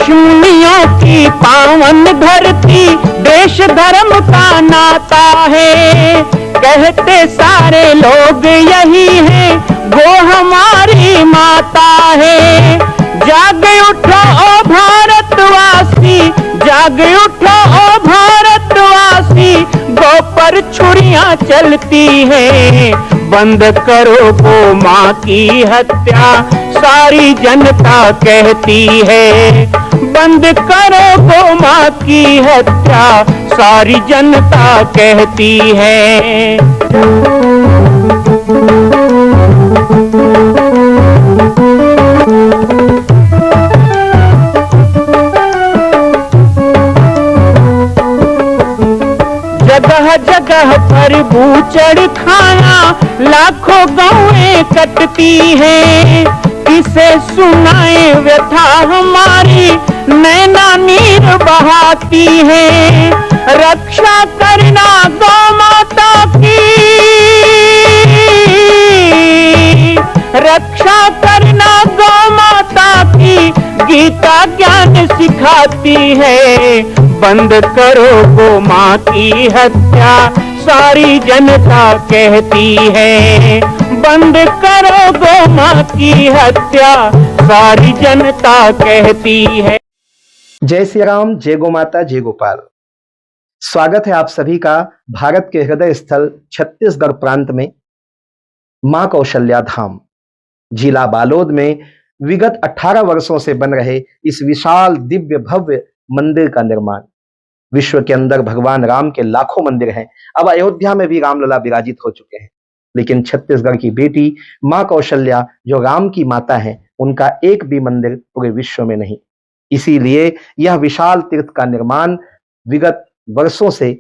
ऋषिमुनियों की पावन धरती, देश धर्म का नाता है। कहते सारे लोग यही है, वो हमारी माता है। जाग उठो ओ भारतवासी, जाग उठो ओ भारतवासी, गौ पर छुरियां चलती है। बंद करो गौ माँ की हत्या, सारी जनता कहती है। बंद करो गौ माँ की हत्या, सारी जनता कहती है। जगह जगह पर बूचड़ खाना, लाखों गौएं कटती हैं। किसे सुनाए व्यथा हमारी, नैना नीर बहाती है। रक्षा करना गौ माता की, रक्षा करना गौ माता की, गीता ज्ञान सिखाती है। बंद करो गौ माँ की हत्या, सारी जनता कहती है। बंद करो गौ माँ की हत्या, सारी जनता कहती है। जय श्री राम, जय गौ माता, जय गोपाल। स्वागत है आप सभी का भारत के हृदय स्थल छत्तीसगढ़ प्रांत में मां कौशल्या धाम जिला बालोद में विगत 18 वर्षों से बन रहे इस विशाल दिव्य भव्य मंदिर का निर्माण। विश्व के अंदर भगवान राम के लाखों मंदिर हैं, अब अयोध्या में भी रामलला विराजित हो चुके हैं, लेकिन छत्तीसगढ़ की बेटी मां कौशल्या जो राम की माता है, उनका एक भी मंदिर पूरे विश्व में नहीं। इसीलिए यह विशाल तीर्थ का निर्माण विगत वर्षों से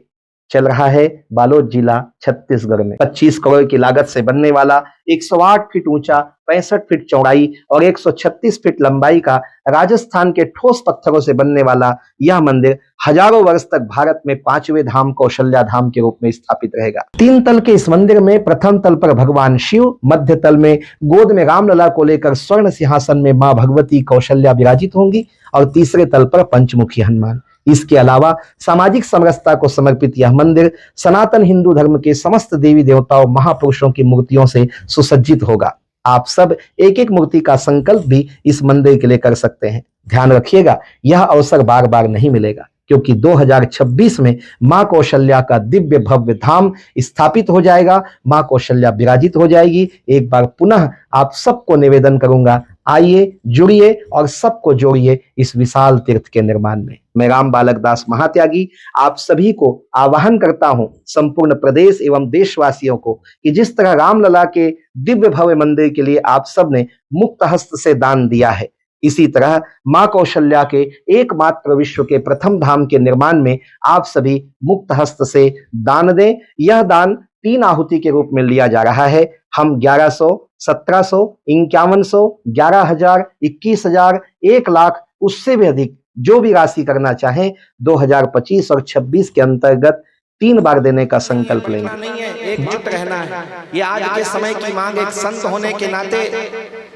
चल रहा है बालोद जिला छत्तीसगढ़ में। 25 करोड़ की लागत से बनने वाला 108 फीट ऊंचा, 65 फीट चौड़ाई और 136 फीट लंबाई का राजस्थान के ठोस पत्थरों से बनने वाला यह मंदिर हजारों वर्ष तक भारत में 5वें धाम कौशल्या धाम के रूप में स्थापित रहेगा। 3 तल के इस मंदिर में प्रथम तल पर भगवान शिव, मध्य तल में गोद में रामलला को लेकर स्वर्ण सिंहासन में मां भगवती कौशल्या विराजित होंगी और तीसरे तल पर पंचमुखी हनुमान। इसके अलावा सामाजिक समरसता को समर्पित यह मंदिर सनातन हिंदू धर्म के समस्त देवी देवताओं महापुरुषों की मूर्तियों से सुसज्जित होगा। आप सब एक एक मूर्ति का संकल्प भी इस मंदिर के लिए कर सकते हैं। ध्यान रखिएगा, यह अवसर बार बार नहीं मिलेगा, क्योंकि 2026 में मां कौशल्या का दिव्य भव्य धाम स्थापित हो जाएगा, मां कौशल्या विराजित हो जाएगी। एक बार पुनः आप सबको निवेदन करूंगा, आइए, जुड़िए और सबको जोड़िए इस विशाल तीर्थ के निर्माण में। मैं राम बालक दास महात्यागी आप सभी को आह्वान करता हूं, संपूर्ण प्रदेश एवं देशवासियों को, कि जिस तरह रामलला के दिव्य भव्य मंदिर के लिए आप सब ने मुक्त हस्त से दान दिया है, इसी तरह मां कौशल्या के एकमात्र विश्व के प्रथम धाम के निर्माण में आप सभी मुक्त हस्त से दान दें। यह दान 3 आहुति के रूप में लिया जा रहा है। हम 1100, 1700, 5100, 11,000, 21,000, 1 लाख, उससे भी अधिक जो भी राशि करना चाहें 2025 और 26 के अंतर्गत 3 बार देने का संकल्प लेंगे। नहीं है, एकजुट रहना है। ये आज के समय की मांग, एक संत होने के नाते,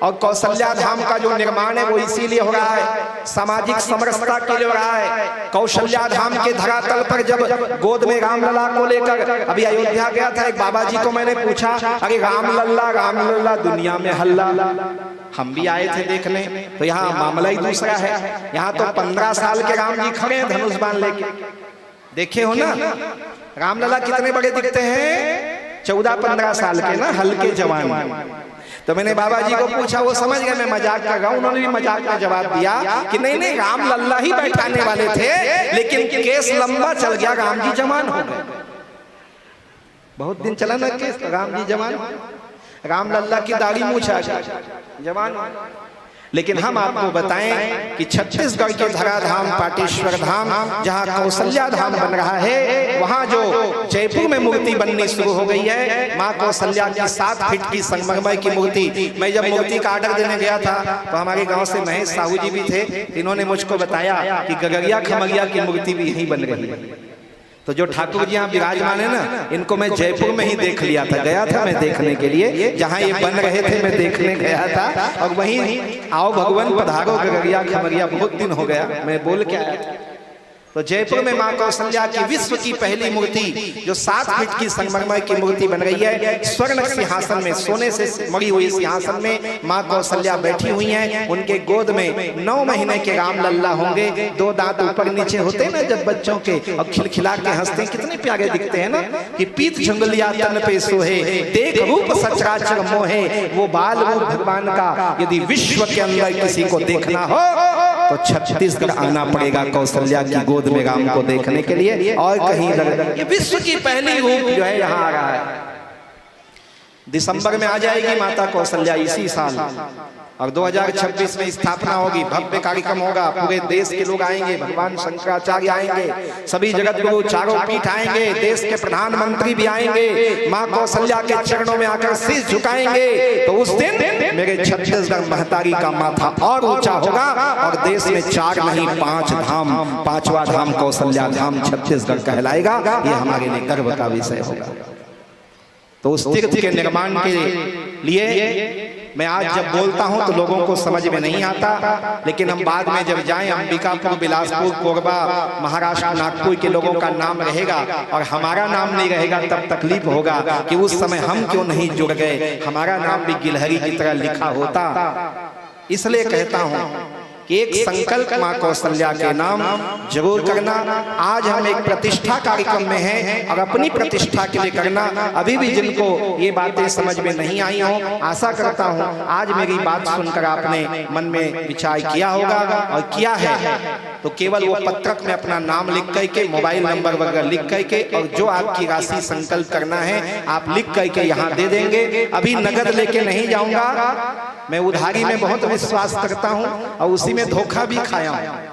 और कौशल्या धाम का जो निर्माण है वो इसीलिए हो रहा है, सामाजिक समरसता के लिए हो रहा है। कौशल्या धाम के धरातल पर जब गोद में रामलला को लेकर अभी अयोध्या गया था, एक बाबा जी को मैंने पूछा, अरे रामलला दुनिया में हल्ला। हम भी आए थे देखने, तो यहाँ मामला ही दूसरा है। यहाँ तो 15 साल के राम जी खड़े हैं धनुष बाण लेके, देखे हो ना। रामलला कितने बड़े दिखते हैं, 14-15 साल के ना, हल्के जवान। तो मैंने बाबा जी को पूछा, वो समझ गए मैं मजाक कर रहा हूं। उन्होंने भी मजाक में जवाब दिया कि नहीं रामलला ही बैठाने वाले थे, लेकिन केस लंबा चल गया, राम जी जवान हो गए। बहुत दिन चला ना केस, राम जी जवान, रामलला की दाढ़ी मूछ आ गई, जवान। लेकिन हम आपको बताएं कि छत्तीसगढ़ के धराधाम पाटेश्वर धाम, जहां कौशल्या धाम बन रहा है, वहां जो जयपुर में मूर्ति बननी शुरू हो गई है, मां कौशल्या की 7 फीट की संगमरमर की मूर्ति। मैं जब मूर्ति का ऑर्डर देने गया था, तो हमारे गांव से महेश साहू जी भी थे, इन्होंने मुझको बताया कि गगरिया खमरिया की मूर्ति भी यहीं बन रही है। तो जो ठाकुर जी यहाँ विराजमान है ना, इनको मैं जयपुर में ही देख लिया था, गया था मैं देखने के लिए, जहाँ ये बन रहे थे मैं देखने गया था। और वहीं आओ भगवान पधारो गगरिया खमरिया, बहुत दिन हो गया मैं बोल के आया था। तो जयपुर में माँ कौशल्या की विश्व की पहली मूर्ति जो 7 फीट की संगमरमर की मूर्ति बन रही है, स्वर्ण सिंहासन में, सोने से मड़ी हुई सिंहासन में माँ कौशल्या बैठी हुई हैं। उनके गोद में 9 महीने के राम लल्ला होंगे, 2 दांत ऊपर नीचे होते हैं ना जब बच्चों के, और खिलखिला के हंसते हैं, कितने प्यारे दिखते हैं ना। कि पीत झुंगलिया तन पे सोहे, देख रूप सचराचर मोहे, वो बाल रूप भगवान का यदि विश्व के अंदर किसी को देखना हो तो छत्तीसगढ़ आना पड़ेगा कौशल्या की गोद में राम को देखने के लिए, और कहीं ये विश्व की पहली रूप जो है यहाँ आ रहा है। दिसंबर में आ जाएगी माता कौशल्या इसी साल, और 2026 में स्थापना होगी, भव्य कार्यक्रम होगा, पूरे देश के लोग आएंगे, भगवान शंकराचार्य आएंगे, सभी जगत गुरु चारों पीठ आएंगे, देश के प्रधानमंत्री भी आएंगे, माँ कौशल्या के चरणों में आकर शीश झुकाएंगे। तो उस दिन मेरे छत्तीसगढ़ महतारी का माथा और ऊंचा होगा, और देश में 4 नहीं 5 धाम, 5वां धाम कौशल्या धाम छत्तीसगढ़ कहलाएगा। ये हमारे लिए गर्व का विषय होगा। तो उस तीर्थ के निर्माण के लिए मैं आज जब बोलता हूं तो लोगों को समझ में नहीं आता, लेकिन हम बाद में जब जाएं अंबिकापुर, बिलासपुर, कोरबा, महाराष्ट्र, नागपुर के लोगों का नाम रहेगा और हमारा नाम नहीं रहेगा, तब तकलीफ होगा कि उस समय हम क्यों नहीं जुड़ गए, हमारा नाम भी गिलहरी की तरह लिखा होता। इसलिए कहता हूं कि एक संकल्प माँ कौशल्या के नाम जरूर करना। आज हम एक प्रतिष्ठा कार्यक्रम में हैं और अपनी प्रतिष्ठा के लिए करना। अभी भी जिनको ये बातें समझ में नहीं आई हो, आशा करता हूँ आज मेरी बात सुनकर आपने मन में विचार किया होगा, और किया है तो केवल वो पत्रक में अपना नाम लिख करके, मोबाइल नंबर वगैरह लिख करके, और जो आपकी राशि संकल्प करना है आप लिख करके यहाँ दे देंगे। अभी नगद लेके नहीं जाऊंगा, मैं उधारी में बहुत विश्वास करता हूं और उसी में धोखा भी खाया हूं,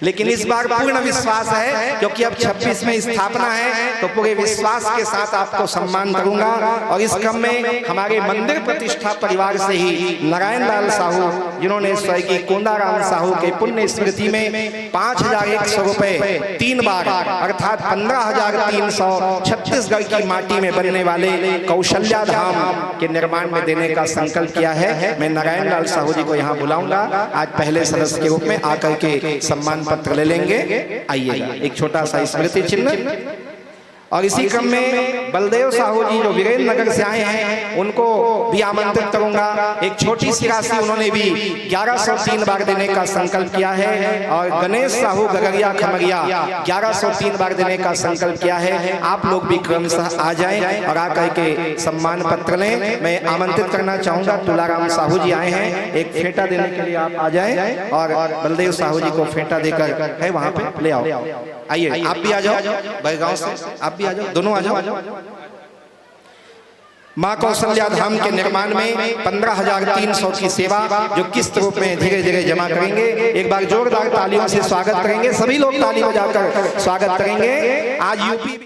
लेकिन इस बार पूर्ण विश्वास है, क्योंकि अब 26 में स्थापना है, तो पूरे विश्वास के साथ आपको सम्मान करूंगा। और इस क्रम में हमारे मंदिर प्रतिष्ठा परिवार से ही नारायण लाल साहू, जिन्होंने स्वर्गीय कोंडाराम साहू के पुण्य स्मृति में 5100 रुपए 3 बार अर्थात 15,300 छत्तीसगढ़ की माटी में बनने वाले कौशल्या धाम के निर्माण में देने का संकल्प किया है। मैं नारायण लाल साहू जी को यहाँ बुलाऊंगा, आज पहले सदस्य के रूप में आकर के सम्मान पत्र ले लेंगे। आइएगा, एक छोटा सा स्मृति चिन्ह। और इसी क्रम में बलदेव साहू जी जो वीरेंद्र नगर से आए हैं, उनको भी आमंत्रित करूंगा। एक छोटी सी राशि उन्होंने भी 1103 बार देने का संकल्प किया है। और गणेश साहू गगरिया खमरिया 1103 बार देने का संकल्प किया है। आप लोग भी क्रमशः आ जाएं और आकर के सम्मान पत्र लें। मैं आमंत्रित करना चाहूंगा, तुलाराम साहू जी आए हैं, एक फेंटा देने के लिए आप आ जाएं, और बलदेव साहू जी को फेंटा देकर है वहां पे ले आओ। आइए, आप भी आ जाओ, बैगांव से आप भी आ जाओ, दोनों आ जाओ। माँ कौशल्या धाम के निर्माण में 15,300 की सेवा जो किस्त रूप में धीरे धीरे जमा करेंगे। एक बार जोरदार तालियों से स्वागत करेंगे, सभी लोग ताली बजाकर स्वागत करेंगे। आज यूपी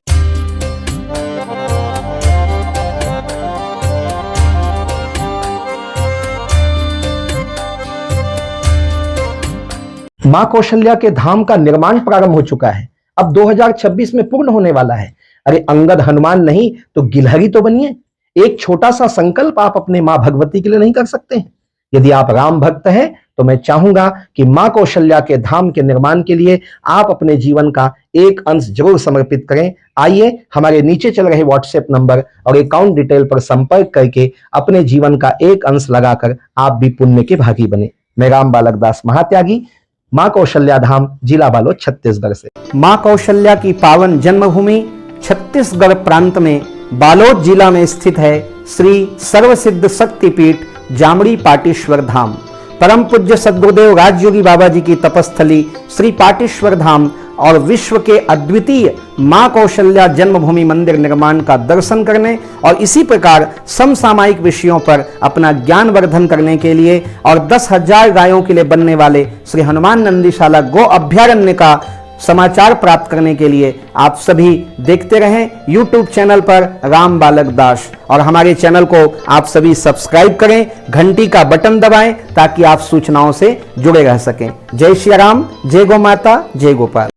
मां कौशल्या के धाम का निर्माण प्रारंभ हो चुका है, अब 2026 में पूर्ण होने वाला है। अरे अंगद हनुमान नहीं तो गिलहरी तो बनिए। एक छोटा सा संकल्प आप अपने मां भगवती के लिए नहीं कर सकते हैं? यदि आप राम भक्त हैं तो मैं चाहूंगा कि मां कौशल्या के धाम के निर्माण के लिए आप अपने जीवन का एक अंश जरूर समर्पित करें। आइए, हमारे नीचे चल रहे व्हाट्सएप नंबर और अकाउंट डिटेल पर संपर्क करके अपने जीवन का एक अंश लगाकर आप भी पुण्य के भागी बने। मैं राम बालक दास महात्यागी, मां कौशल्या धाम, जिला बालोद, छत्तीसगढ़ से। मां कौशल्या की पावन जन्मभूमि छत्तीसगढ़ प्रांत में बालोद जिला में स्थित है श्री सर्वसिद्ध शक्तिपीठ जामड़ी पाटेश्वर धाम। परम पूज्य सद्गुरुदेव राजयोगी बाबा जी की तपस्थली श्री पाटेश्वर धाम और विश्व के अद्वितीय मां कौशल्या जन्मभूमि मंदिर निर्माण का दर्शन करने और इसी प्रकार समसामयिक विषयों पर अपना ज्ञान वर्धन करने के लिए और 10,000 गायों के लिए बनने वाले श्री हनुमान नंदीशाला गो अभ्यारण्य का समाचार प्राप्त करने के लिए आप सभी देखते रहें YouTube चैनल पर राम बालक दास, और हमारे चैनल को आप सभी सब्सक्राइब करें, घंटी का बटन दबाएं ताकि आप सूचनाओं से जुड़े रह सकें। जय श्री राम, जय गौ माता, जय गोपाल।